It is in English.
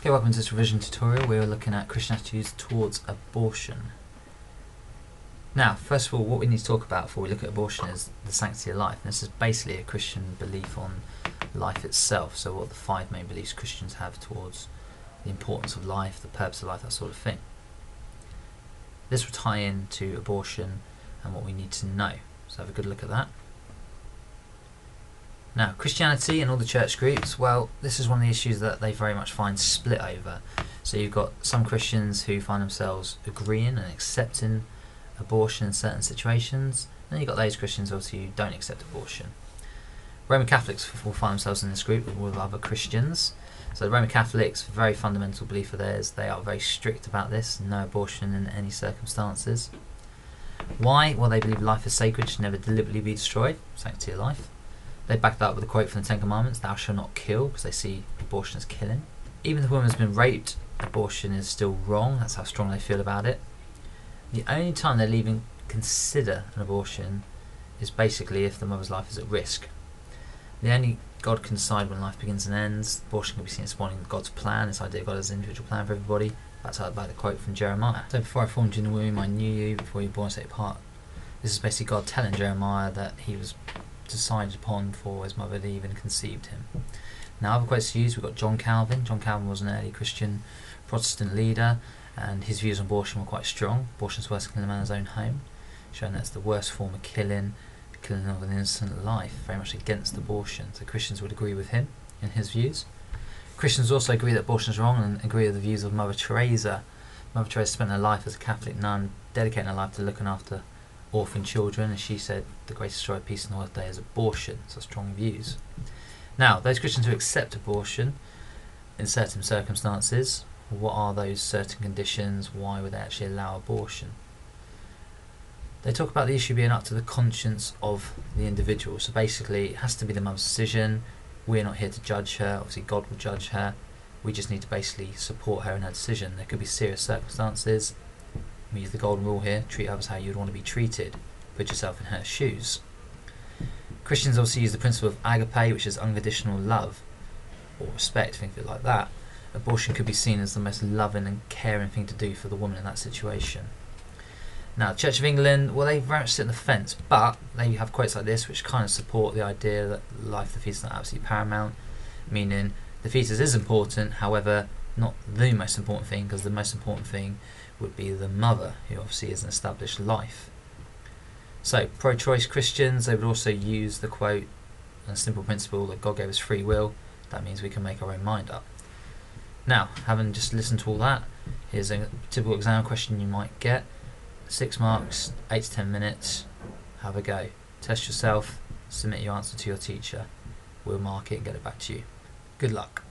Okay, welcome to this revision tutorial. We're looking at Christian attitudes towards abortion. Now, first of all, what we need to talk about before we look at abortion is the sanctity of life. And this is basically a Christian belief on life itself. So what the 5 main beliefs Christians have towards the importance of life, the purpose of life, that sort of thing. This will tie into abortion and what we need to know. So have a good look at that. Now, Christianity and all the church groups, well, this is one of the issues that they very much find split over. So you've got some Christians who find themselves agreeing and accepting abortion in certain situations, and then you've got those Christians obviously who don't accept abortion. Roman Catholics will find themselves in this group with other Christians. So the Roman Catholics, a very fundamental belief of theirs, they are very strict about this, no abortion in any circumstances. Why? Well, they believe life is sacred, should never deliberately be destroyed, sanctity of life. They back that up with a quote from the 10 Commandments, thou shalt not kill, because they see abortion as killing. Even if a woman has been raped, abortion is still wrong, that's how strong they feel about it. The only time they'll even consider an abortion is basically if the mother's life is at risk. The only God can decide when life begins and ends. Abortion can be seen as spoiling God's plan, this idea of God as an individual plan for everybody. That's by the quote from Jeremiah. So before I formed you in the womb, I knew you, before you were born, set apart. This is basically God telling Jeremiah that he was decided upon before his mother had even conceived him. Now, other quotes to use, we've got John Calvin. John Calvin was an early Christian Protestant leader, and his views on abortion were quite strong. Abortion is worse than killing a man in his own home, showing that's the worst form of killing of an innocent life, very much against abortion. So Christians would agree with him in his views. Christians also agree that abortion is wrong and agree with the views of Mother Teresa. Mother Teresa spent her life as a Catholic nun, dedicating her life to looking after orphan children, and she said the greatest destroyer of peace in the world today is abortion. So strong views. Now, those Christians who accept abortion in certain circumstances, what are those certain conditions? Why would they actually allow abortion? They talk about the issue being up to the conscience of the individual. So basically, it has to be the mother's decision. We're not here to judge her. Obviously, God will judge her. We just need to basically support her in her decision. There could be serious circumstances. We use the golden rule here, treat others how you'd want to be treated. Put yourself in her shoes. Christians also use the principle of agape, which is unconditional love or respect, think of it like that. Abortion could be seen as the most loving and caring thing to do for the woman in that situation. Now, the Church of England, well, they very much sit on the fence, but they have quotes like this which kind of support the idea that life of the fetus is not absolutely paramount, meaning the fetus is important, however, not the most important thing, because the most important thing would be the mother, who obviously is an established life. So, pro-choice Christians, they would also use the quote, a simple principle that God gave us free will. That means we can make our own mind up. Now, having just listened to all that, here's a typical exam question you might get. 6 marks, 8 to 10 minutes, have a go. Test yourself, submit your answer to your teacher. We'll mark it and get it back to you. Good luck.